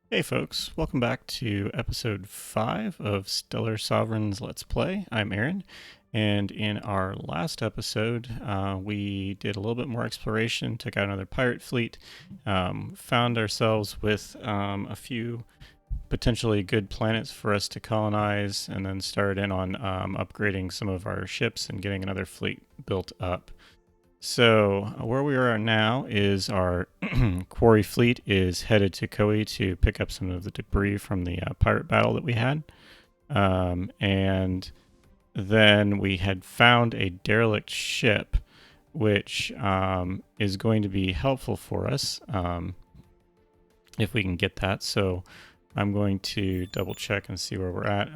Hey folks, welcome back to episode 5 of Stellar Sovereigns Let's Play. I'm Aaron, and in our last episode, we did a little bit more exploration, took out another pirate fleet, found ourselves with a few potentially good planets for us to colonize, and then started in on upgrading some of our ships and getting another fleet built up. So where we are now is our quarry fleet is headed to Koi to pick up some of the debris from the pirate battle that we had. And then we had found a derelict ship, which is going to be helpful for us if we can get that. So I'm going to double check and see where we're at.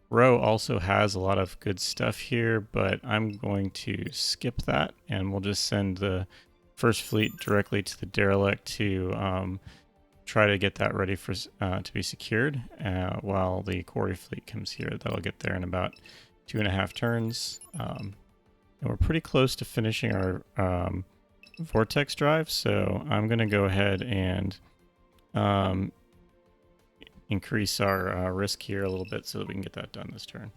Row also has a lot of good stuff here, but I'm going to skip that and we'll just send the first fleet directly to the derelict to try to get that ready for to be secured while the quarry fleet comes here. That'll get there in about 2.5 turns. And we're pretty close to finishing our vortex drive, so I'm going to go ahead and increase our risk here a little bit so that we can get that done this turn.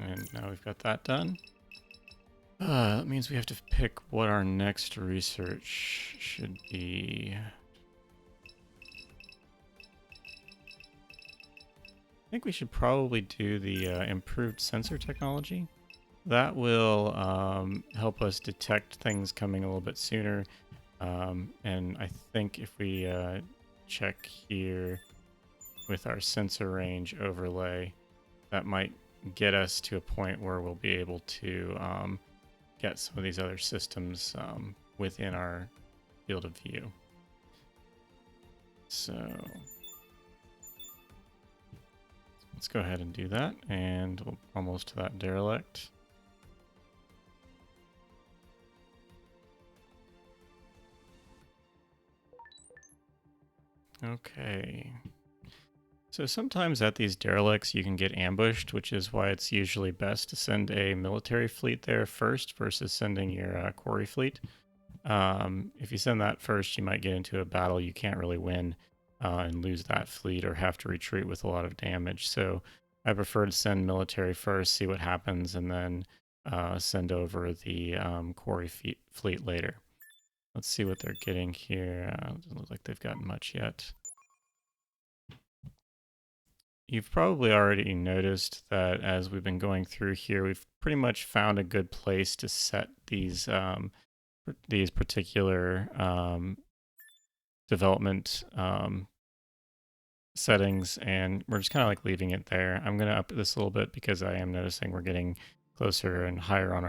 And now we've got that done. That means we have to pick what our next research should be. I think we should probably do the improved sensor technology. That will help us detect things coming a little bit sooner. And I think if we check here with our sensor range overlay, that might get us to a point where we'll be able to get some of these other systems within our field of view. So let's go ahead and do that, and we're almost to that derelict. Okay. So sometimes at these derelicts you can get ambushed, which is why it's usually best to send a military fleet there first versus sending your quarry fleet. If you send that first, you might get into a battle you can't really win and lose that fleet or have to retreat with a lot of damage. So I prefer to send military first, see what happens, and then send over the quarry fleet later. Let's see what they're getting here. Doesn't look like they've gotten much yet. You've probably already noticed that as we've been going through here, we've pretty much found a good place to set these particular development settings, and we're just kind of like leaving it there. I'm going to up this a little bit because I am noticing we're getting closer and higher on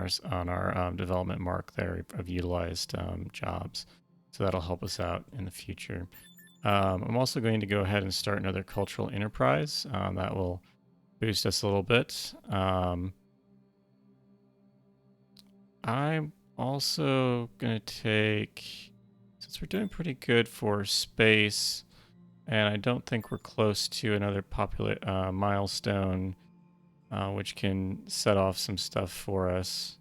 our development mark there of utilized jobs, so that'll help us out in the future. I'm also going to go ahead and start another cultural enterprise. That will boost us a little bit. I'm also going to take, since we're doing pretty good for space, and I don't think we're close to another milestone, which can set off some stuff for us.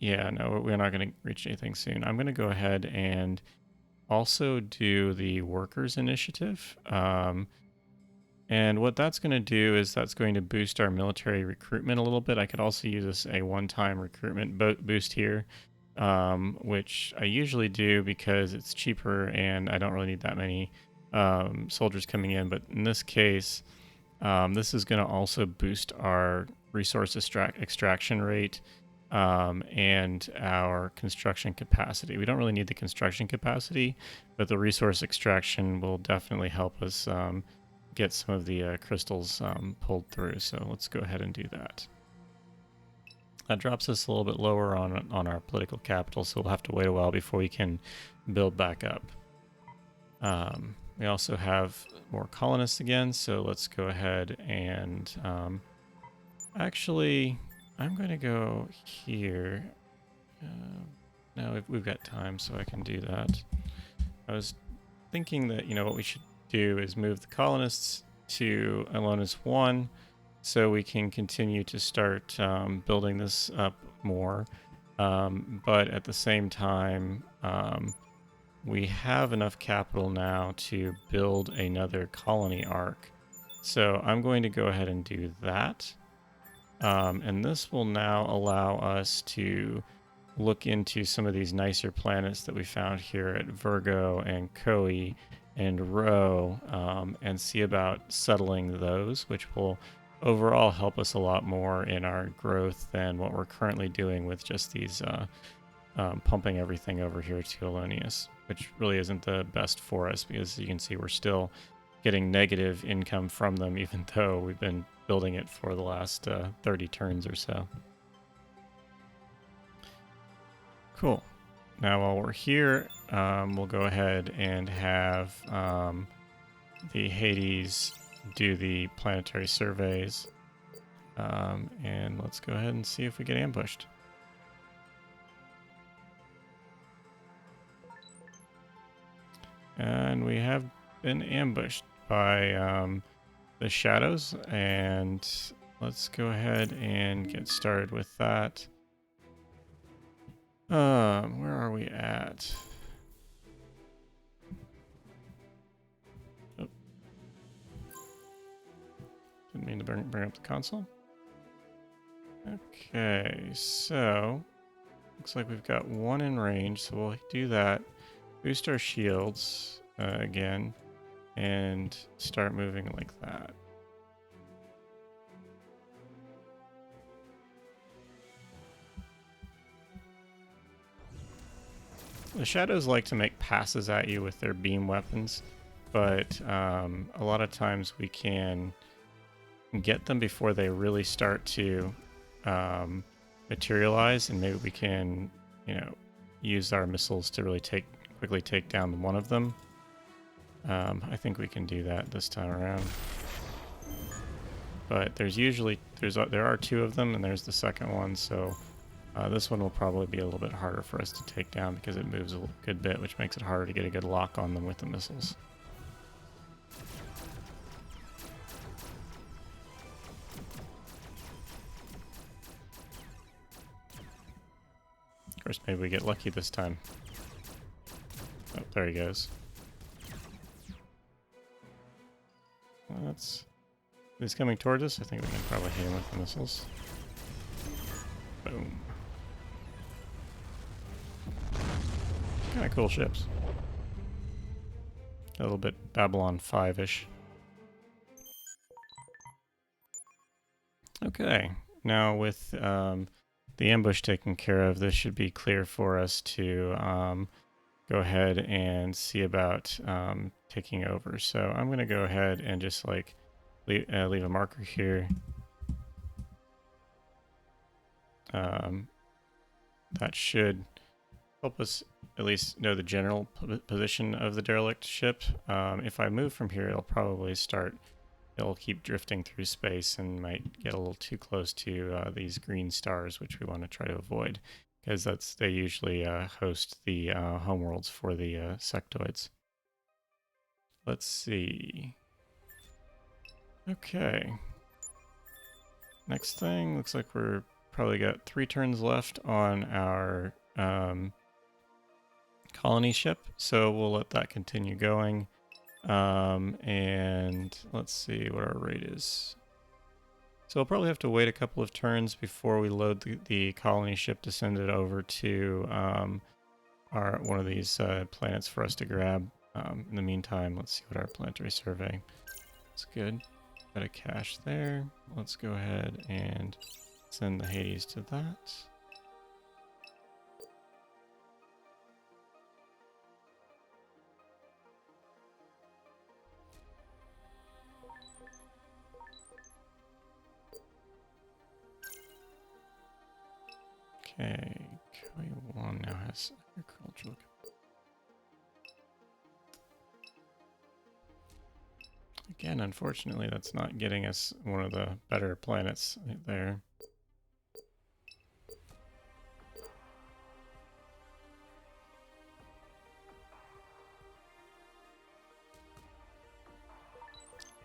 Yeah, no, we're not going to reach anything soon. I'm going to go ahead and also do the workers initiative. And what that's going to do is that's going to boost our military recruitment a little bit. I could also use this a one-time recruitment boost here, which I usually do because it's cheaper and I don't really need that many soldiers coming in. But in this case, this is going to also boost our resource extraction rate and our construction capacity. We don't really need the construction capacity, but the resource extraction will definitely help us get some of the crystals pulled through. So let's go ahead and do that. That drops us a little bit lower on our political capital, so we'll have to wait a while before we can build back up. We also have more colonists again, so let's go ahead and actually, I'm going to go here. No, we've got time, so I can do that. I was thinking that, what we should do is move the colonists to Alonis 1 so we can continue to start building this up more. But at the same time, we have enough capital now to build another colony arc. So I'm going to go ahead and do that. And this will now allow us to look into some of these nicer planets that we found here at Virgo and Koi and Rho, and see about settling those, which will overall help us a lot more in our growth than what we're currently doing with just these pumping everything over here to Alonius, which really isn't the best for us because you can see we're still getting negative income from them even though we've been building it for the last 30 turns or so. Cool. Now while we're here, we'll go ahead and have the Hades do the planetary surveys. And let's go ahead and see if we get ambushed. And we have been ambushed by the shadows, and let's go ahead and get started with that. Where are we at? Oh. Didn't mean to bring up the console. Okay, so looks like we've got one in range, so we'll do that. Boost our shields again, and start moving like that. The shadows like to make passes at you with their beam weapons, but a lot of times we can get them before they really start to materialize, and maybe we can, use our missiles to really quickly take down one of them. I think we can do that this time around. But there are two of them, and there's the second one, so this one will probably be a little bit harder for us to take down because it moves a good bit, which makes it harder to get a good lock on them with the missiles. Of course, maybe we get lucky this time. Oh, there he goes. Well, he's coming towards us. I think we can probably hit him with the missiles. Boom. Kind of cool ships. A little bit Babylon 5-ish. Okay, now with the ambush taken care of, this should be clear for us to go ahead and see about taking over. So I'm going to go ahead and just leave a marker here. That should help us at least know the general position of the derelict ship. If I move from here, it'll keep drifting through space and might get a little too close to these green stars, which we want to try to avoid, because they usually host the homeworlds for the sectoids. Let's see. Okay. Next thing, looks like we're probably got 3 turns left on our colony ship, so we'll let that continue going. And let's see what our rate is. So we'll probably have to wait a couple of turns before we load the colony ship to send it over to one of these planets for us to grab. In the meantime, let's see what our planetary survey. That's good. Got a cache there. Let's go ahead and send the Hades to that. Okay, Koi-1 now has agricultural. Again, unfortunately, that's not getting us one of the better planets there.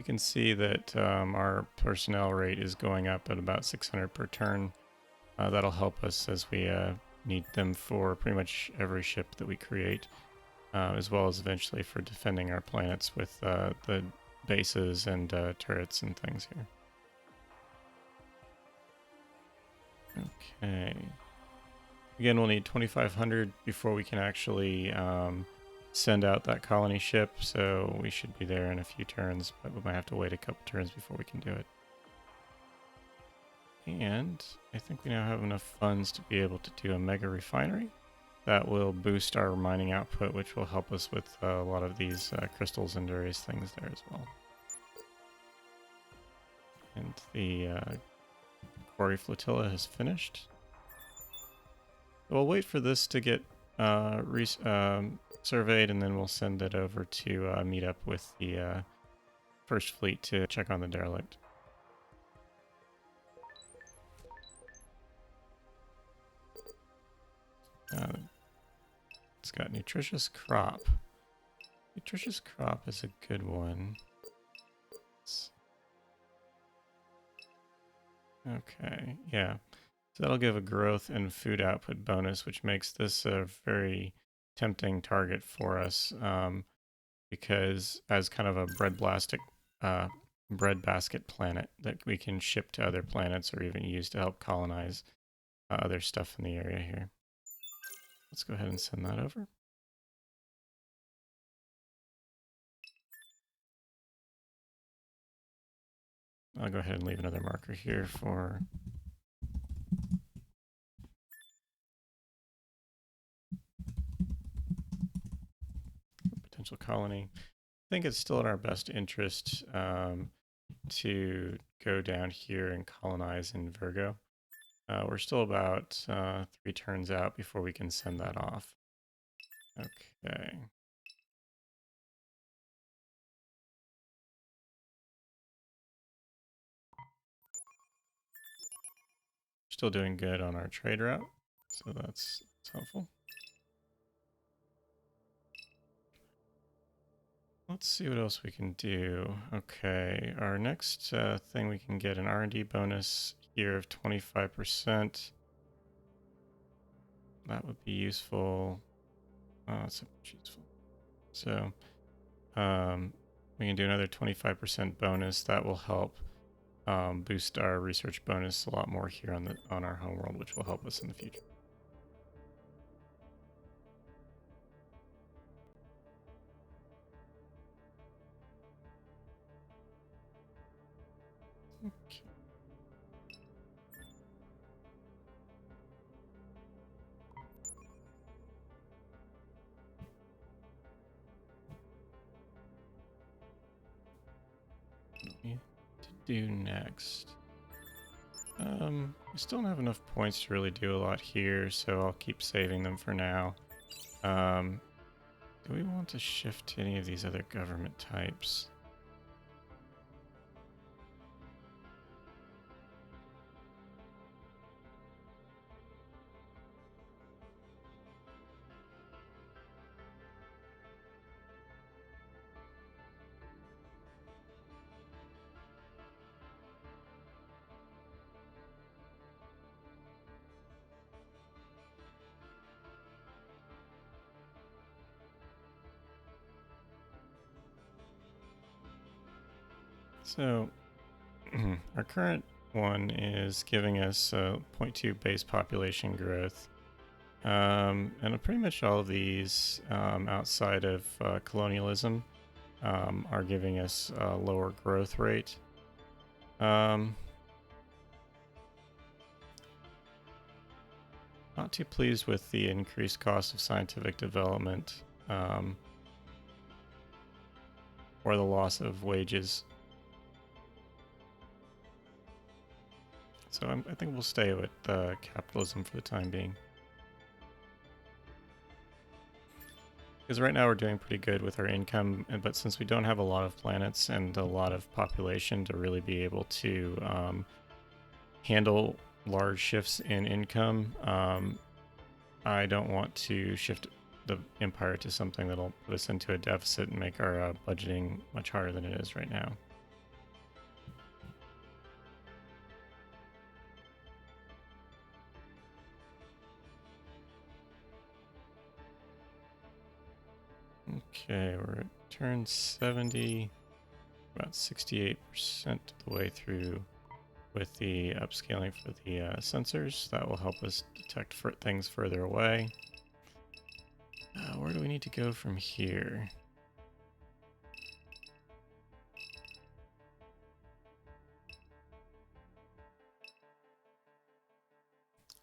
can see that our personnel rate is going up at about 600 per turn. That'll help us as we need them for pretty much every ship that we create, as well as eventually for defending our planets with the bases and turrets and things here. Okay. Again, we'll need 2,500 before we can actually send out that colony ship, so we should be there in a few turns, but we might have to wait a couple turns before we can do it. And I think we now have enough funds to be able to do a mega refinery. That will boost our mining output, which will help us with a lot of these crystals and various things there as well. And the quarry flotilla has finished. We'll wait for this to get surveyed, and then we'll send it over to meet up with the first fleet to check on the derelict. It's got nutritious crop. Nutritious crop is a good one. Okay, yeah. So that'll give a growth and food output bonus, which makes this a very tempting target for us, because as kind of a bread basket planet that we can ship to other planets or even use to help colonize other stuff in the area here. Let's go ahead and send that over. I'll go ahead and leave another marker here for potential colony. I think it's still in our best interest to go down here and colonize in Virgo. We're still about 3 turns out before we can send that off. Okay. Still doing good on our trade route, so that's helpful. Let's see what else we can do. Okay, our next thing, we can get an R&D bonus here of 25%. That would be useful. That's so much useful. So we can do another 25% bonus. That will help boost our research bonus a lot more here on our homeworld, which will help us in the future. Okay. To do next. We still don't have enough points to really do a lot here, so I'll keep saving them for now. Do we want to shift to any of these other government types? So our current one is giving us 0.2 base population growth. And pretty much all of these outside of colonialism are giving us a lower growth rate. Not too pleased with the increased cost of scientific development or the loss of wages. So I think we'll stay with capitalism for the time being. Because right now we're doing pretty good with our income, but since we don't have a lot of planets and a lot of population to really be able to handle large shifts in income, I don't want to shift the empire to something that'll put us into a deficit and make our budgeting much harder than it is right now. Okay, we're at turn 70, about 68% of the way through with the upscaling for the sensors. That will help us detect things further away. Where do we need to go from here?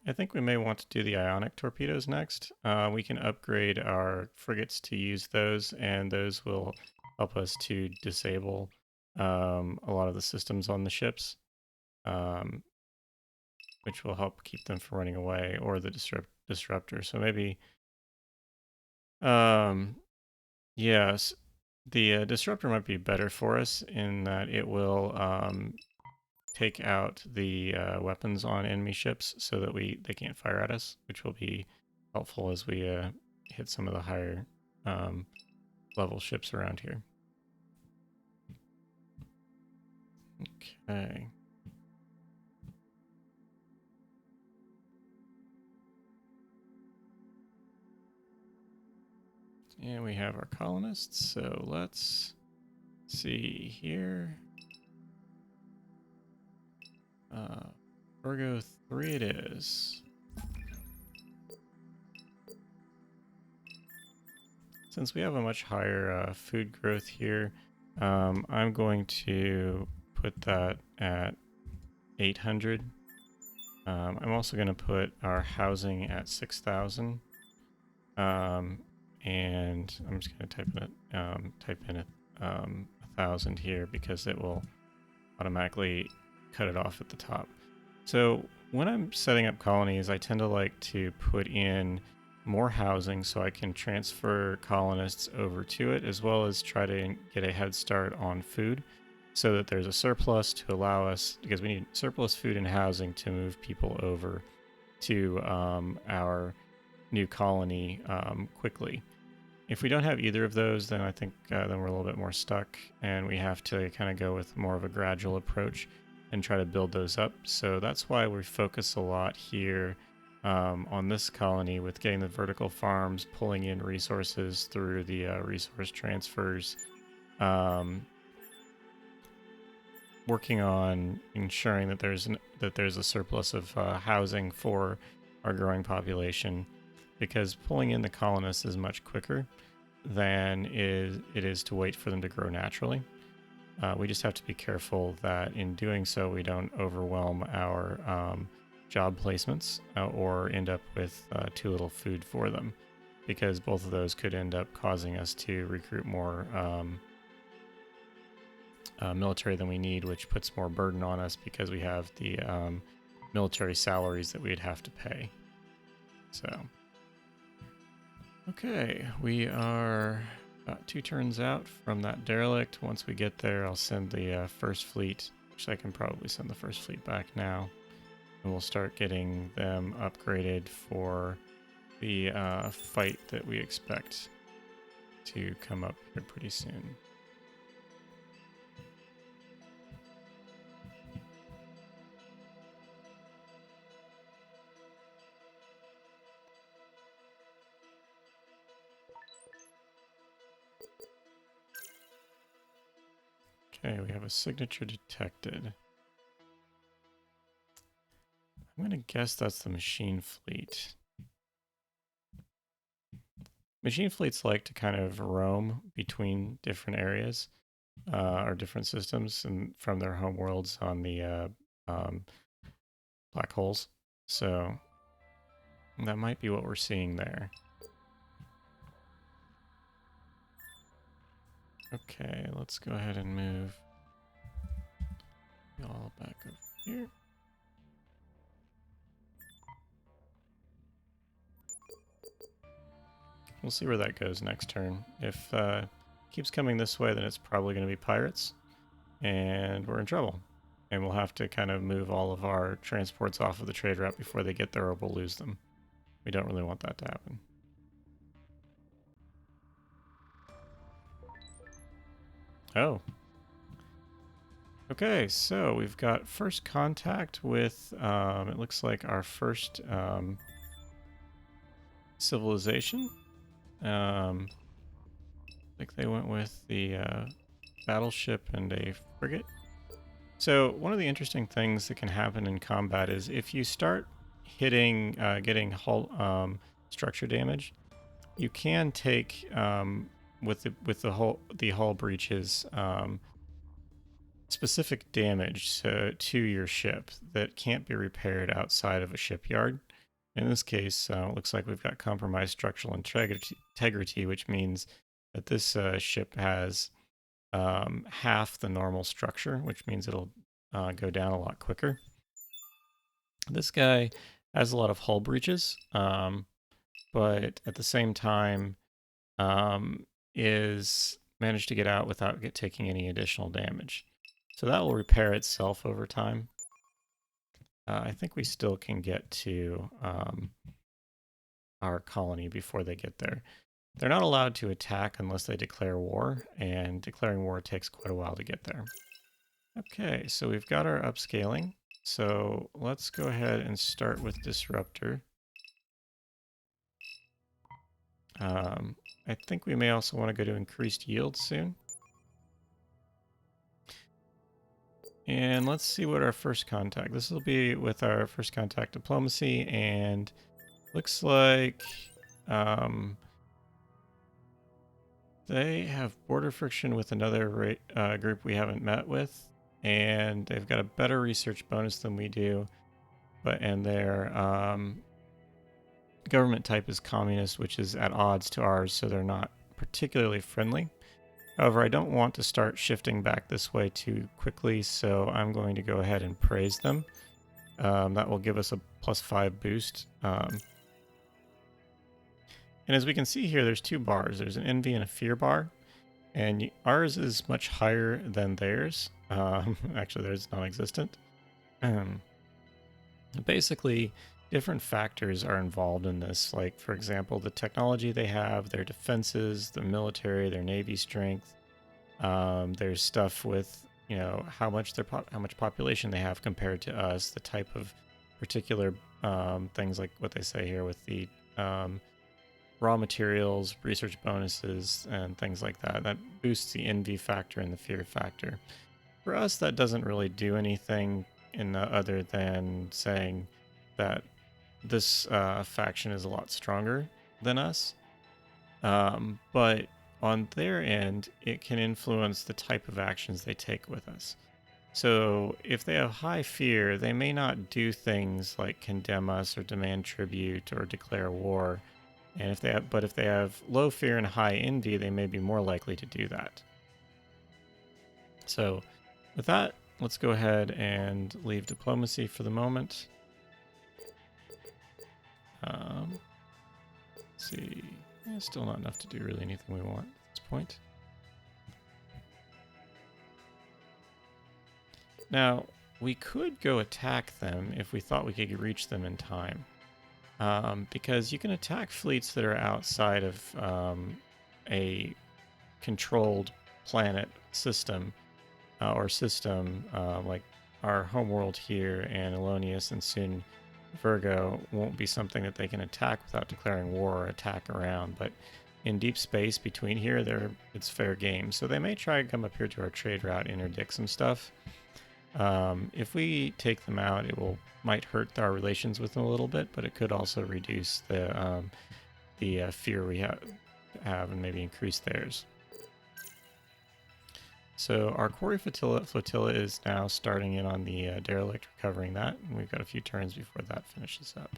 I think we may want to do the ionic torpedoes next. We can upgrade our frigates to use those, and those will help us to disable a lot of the systems on the ships, which will help keep them from running away, or the disruptor. So maybe, yes, the disruptor might be better for us in that it will take out the weapons on enemy ships so that they can't fire at us, which will be helpful as we hit some of the higher level ships around here. Okay. And we have our colonists, so let's see here. Virgo 3 it is. Since we have a much higher food growth here, I'm going to put that at 800. I'm also going to put our housing at 6,000. And I'm just going to type in 1,000 here because it will automatically cut it off at the top. So when I'm setting up colonies, I tend to like to put in more housing so I can transfer colonists over to it, as well as try to get a head start on food so that there's a surplus to allow us, because we need surplus food and housing to move people over to our new colony quickly. If we don't have either of those, then I think then we're a little bit more stuck, and we have to kind of go with more of a gradual approach and try to build those up. So that's why we focus a lot here on this colony with getting the vertical farms, pulling in resources through the resource transfers, working on ensuring that there's a surplus of housing for our growing population, because pulling in the colonists is much quicker than it is to wait for them to grow naturally. We just have to be careful that in doing so we don't overwhelm our job placements or end up with too little food for them, because both of those could end up causing us to recruit more military than we need, which puts more burden on us because we have the military salaries that we'd have to pay. So, okay, we are about 2 turns out from that derelict. Once we get there, I'll send the first fleet, which I can probably send the first fleet back now, and we'll start getting them upgraded for the fight that we expect to come up here pretty soon. Okay, we have a signature detected. I'm going to guess that's the machine fleet. Machine fleets like to kind of roam between different areas or different systems and from their home worlds on the black holes. So that might be what we're seeing there. Okay, let's go ahead and move y'all back over here. We'll see where that goes next turn. If it keeps coming this way, then it's probably going to be pirates, and we're in trouble. And we'll have to kind of move all of our transports off of the trade route before they get there, or we'll lose them. We don't really want that to happen. Oh. Okay, so we've got first contact with, it looks like our first civilization. Like they went with the battleship and a frigate. So one of the interesting things that can happen in combat is if you start hitting, getting hull structure damage, you can take with the hull breaches specific damage to your ship that can't be repaired outside of a shipyard. In this case, it looks like we've got compromised structural integrity, which means that this ship has half the normal structure, which means it'll go down a lot quicker. This guy has a lot of hull breaches, but at the same time, is managed to get out without taking any additional damage. So that will repair itself over time. I think we still can get to our colony before they get there. They're not allowed to attack unless they declare war, and declaring war takes quite a while to get there. Okay, so we've got our upscaling. So let's go ahead and start with Disruptor. I think we may also want to go to increased yield soon. And let's see what our first contact. This will be with our first contact diplomacy, and looks like they have border friction with another group we haven't met with, and they've got a better research bonus than we do. And their government type is communist, which is at odds to ours, so they're not particularly friendly. However, I don't want to start shifting back this way too quickly, so I'm going to go ahead and praise them. That will give us a +5 boost. And as we can see here, there's two bars. There's an envy and a fear bar, and ours is much higher than theirs. Actually, theirs is non-existent. Basically, different factors are involved in this. Like, for example, the technology they have, their defenses, the military, their navy strength. There's stuff with how much how much population they have compared to us, the type of particular things like what they say here with the raw materials, research bonuses, and things like that. That boosts the envy factor and the fear factor. For us, that doesn't really do anything other than saying that this faction is a lot stronger than us. But on their end, it can influence the type of actions they take with us. So if they have high fear, they may not do things like condemn us or demand tribute or declare war. And if they have low fear and high envy, they may be more likely to do that. So with that, let's go ahead and leave diplomacy for the moment. Let's see. Still not enough to do really anything we want at this point. Now, we could go attack them if we thought we could reach them in time. Because you can attack fleets that are outside of a controlled planet system or system like our homeworld here and Elonius and soon Virgo won't be something that they can attack without declaring war or attack around. But in deep space between here, it's fair game. So they may try and come up here to our trade route, interdict some stuff. If we take them out, might hurt our relations with them a little bit, but it could also reduce the fear we have and maybe increase theirs. So our quarry flotilla is now starting in on the derelict, recovering that, and we've got a few turns before that finishes up.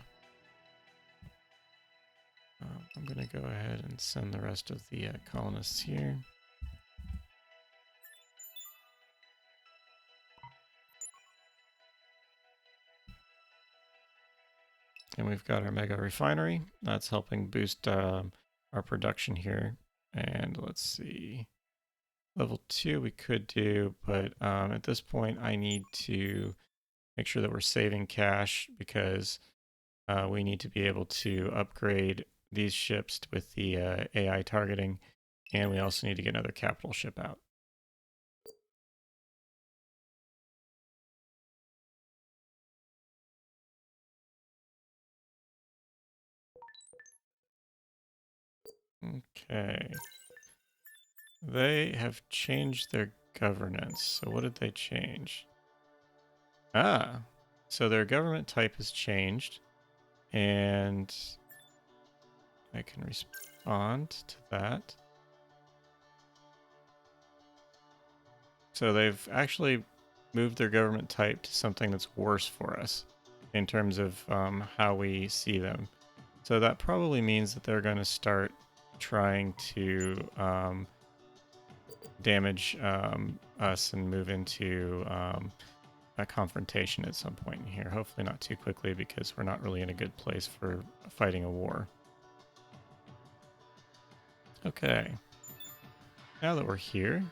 I'm going to go ahead and send the rest of the colonists here. And we've got our mega refinery. That's helping boost our production here. And let's see. Level 2 we could do, but at this point I need to make sure that we're saving cash because we need to be able to upgrade these ships with the AI targeting, and we also need to get another capital ship out. Okay. They have changed their governance. So what did they change? Ah, so their government type has changed, and I can respond to that. So they've actually moved their government type to something that's worse for us in terms of how we see them. So that probably means that they're going to start trying to damage us and move into a confrontation at some point in here. Hopefully not too quickly, because we're not really in a good place for fighting a war. Okay. Now that we're here,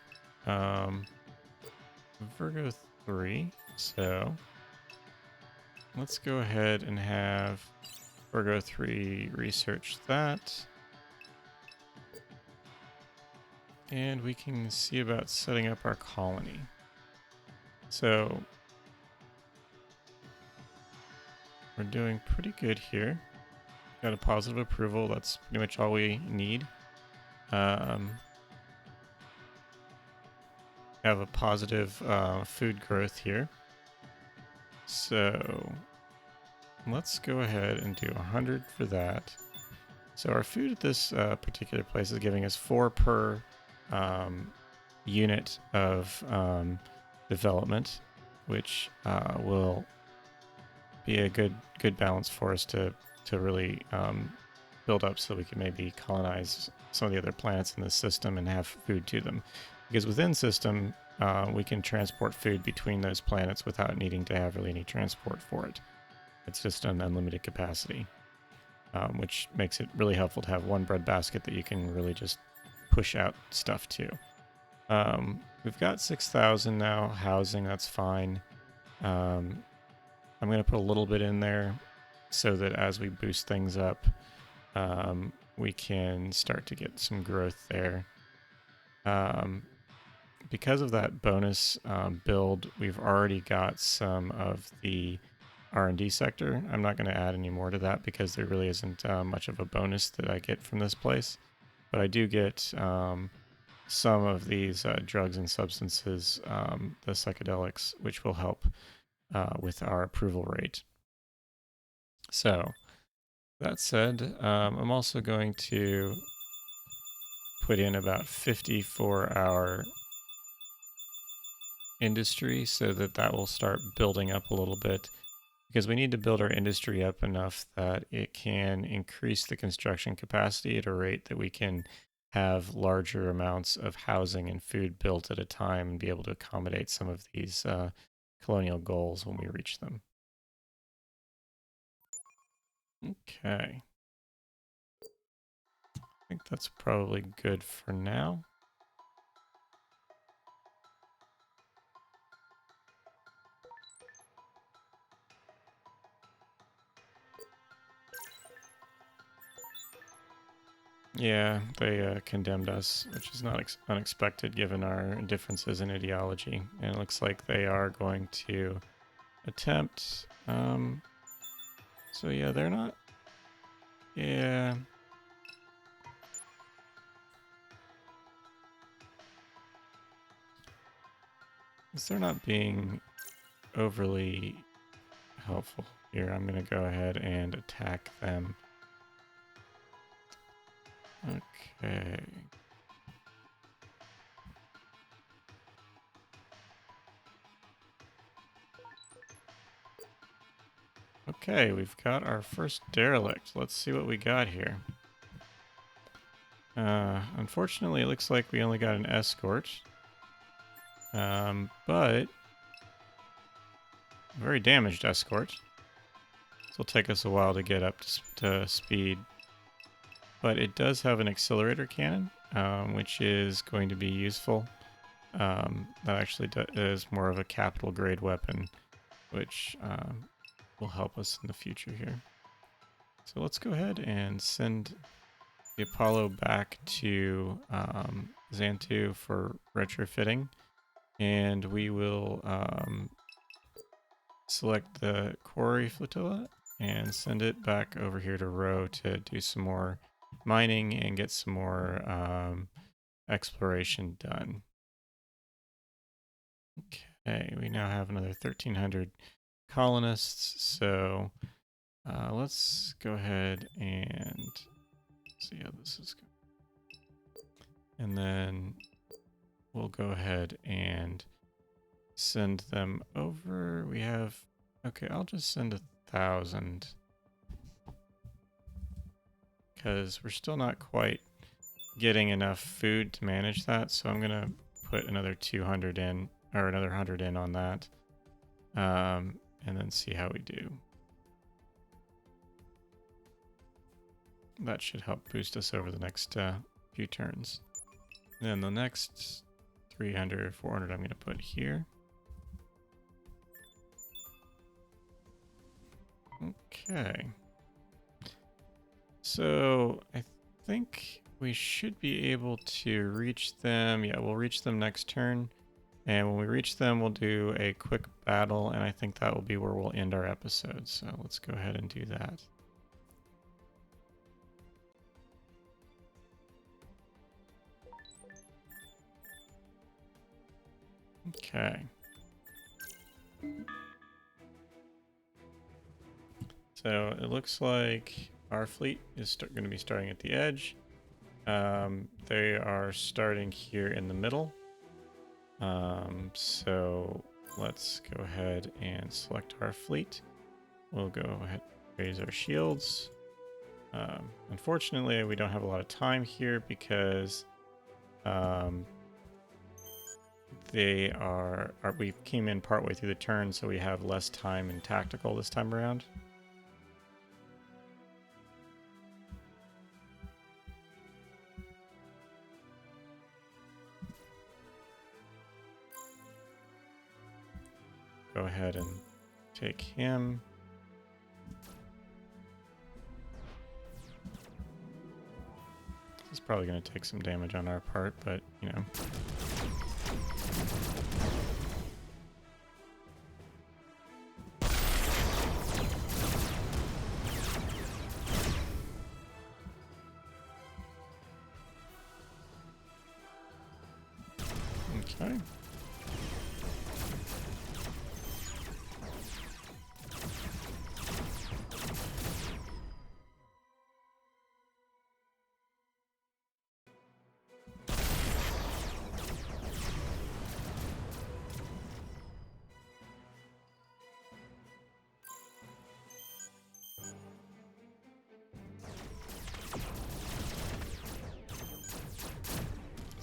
Virgo 3. So let's go ahead and have Virgo 3 research that. And we can see about setting up our colony. So we're doing pretty good here. Got a positive approval. That's pretty much all we need. Have a positive food growth here. So let's go ahead and do 100 for that. So our food at this particular place is giving us 4 per unit of development, which will be a good balance for us to really build up, so we can maybe colonize some of the other planets in the system and have food to them. Because within system, we can transport food between those planets without needing to have really any transport for it. It's just an unlimited capacity, which makes it really helpful to have one breadbasket that you can really just push out stuff to. We've got 6,000 now housing. That's fine. I'm going to put a little bit in there so that as we boost things up, we can start to get some growth there. Because of that bonus build, we've already got some of the R&D sector. I'm not going to add any more to that because there really isn't much of a bonus that I get from this place. But I do get some of these drugs and substances, the psychedelics, which will help with our approval rate. So that said, I'm also going to put in about 50 for our industry so that that will start building up a little bit, because we need to build our industry up enough that it can increase the construction capacity at a rate that we can have larger amounts of housing and food built at a time and be able to accommodate some of these colonial goals when we reach them. Okay. I think that's probably good for now. Yeah, they condemned us, which is not unexpected given our differences in ideology. And it looks like they are going to attempt. So yeah, they're not. Yeah. They're not being overly helpful here. I'm going to go ahead and attack them. Okay. Okay, we've got our first derelict. Let's see what we got here. Unfortunately, it looks like we only got an escort. But very damaged escort. This will take us a while to get up to speed. But it does have an accelerator cannon, which is going to be useful. That actually is more of a capital grade weapon, which will help us in the future here. So let's go ahead and send the Apollo back to Xantu for retrofitting. And we will select the Quarry Flotilla and send it back over here to Rho to do some more mining and get some more exploration done. Okay, we now have another 1,300 colonists, so let's go ahead and see how this is going. And then we'll go ahead and send them over. We have, okay, I'll just send 1,000 because we're still not quite getting enough food to manage that. So I'm going to put another 200 in, or another 100 in on that, and then see how we do. That should help boost us over the next few turns. Then the next 300, 400 I'm going to put here. Okay. So I think we should be able to reach them. Yeah, we'll reach them next turn. And when we reach them, we'll do a quick battle. And I think that will be where we'll end our episode. So let's go ahead and do that. Okay. So it looks like our fleet is going to be starting at the edge. They are starting here in the middle. So let's go ahead and select our fleet. We'll go ahead and raise our shields. Unfortunately, we don't have a lot of time here because we came in partway through the turn, so we have less time in tactical this time around. Go ahead and take him. This is probably going to take some damage on our part, but, you know. Okay.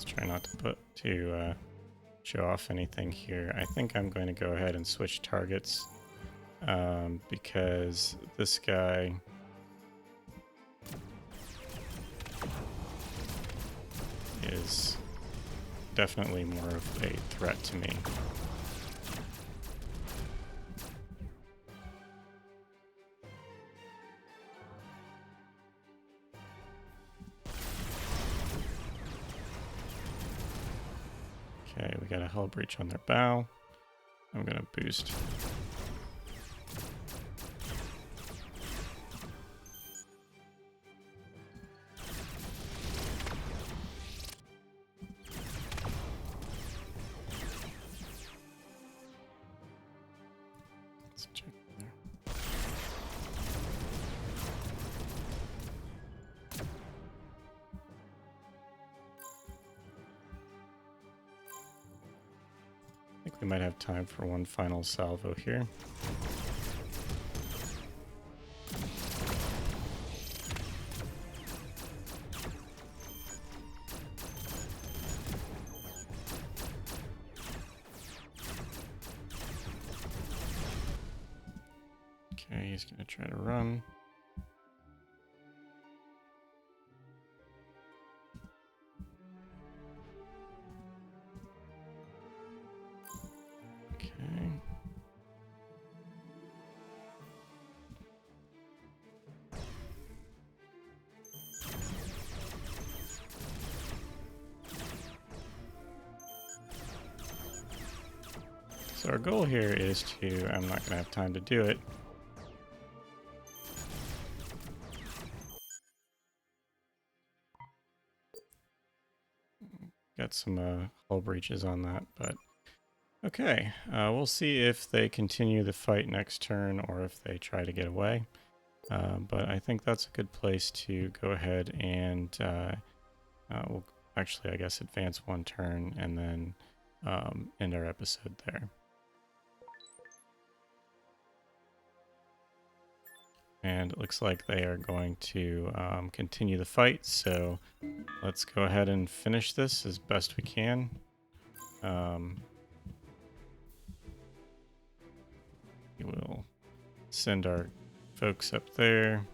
Try not to show off anything here. I think I'm going to go ahead and switch targets because this guy is definitely more of a threat to me. Okay, we got a hull breach on their bow. I'm gonna boost. Let's check there. I think we might have time for one final salvo here. Okay, he's gonna try to run. Okay. So our goal here is to, I'm not gonna have time to do it. get some hull breaches on that. But okay, we'll see if they continue the fight next turn or if they try to get away. But I think that's a good place to go ahead and we'll actually, I guess, advance one turn and then end our episode there. And it looks like they are going to continue the fight, so let's go ahead and finish this as best we can. We will send our folks up there.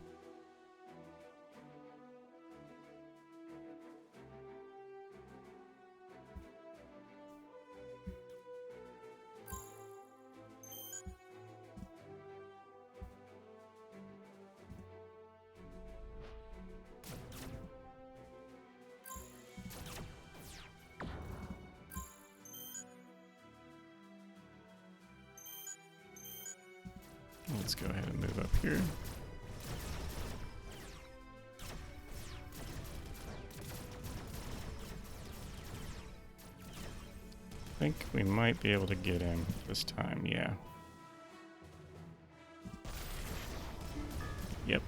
Let's go ahead and move up here. I think we might be able to get him this time, yeah. Yep.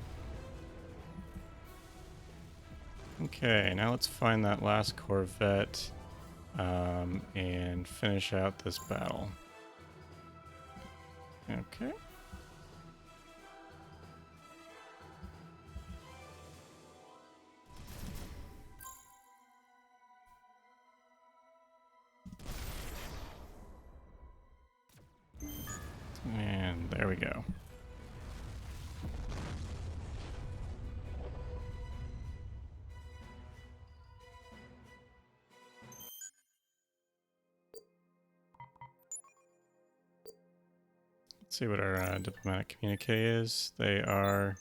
Okay, now let's find that last Corvette and finish out this battle. Okay. And there we go. Let's see what our diplomatic communique is. They are...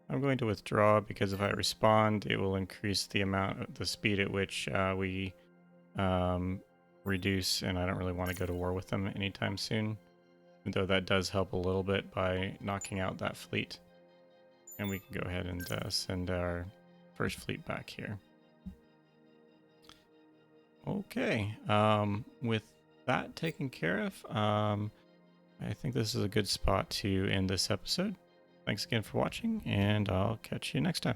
I'm going to withdraw because if I respond, it will increase the speed at which we reduce, and I don't really want to go to war with them anytime soon. Though that does help a little bit by knocking out that fleet. And we can go ahead and send our first fleet back here. Okay, with that taken care of, I think this is a good spot to end this episode. Thanks again for watching, and I'll catch you next time.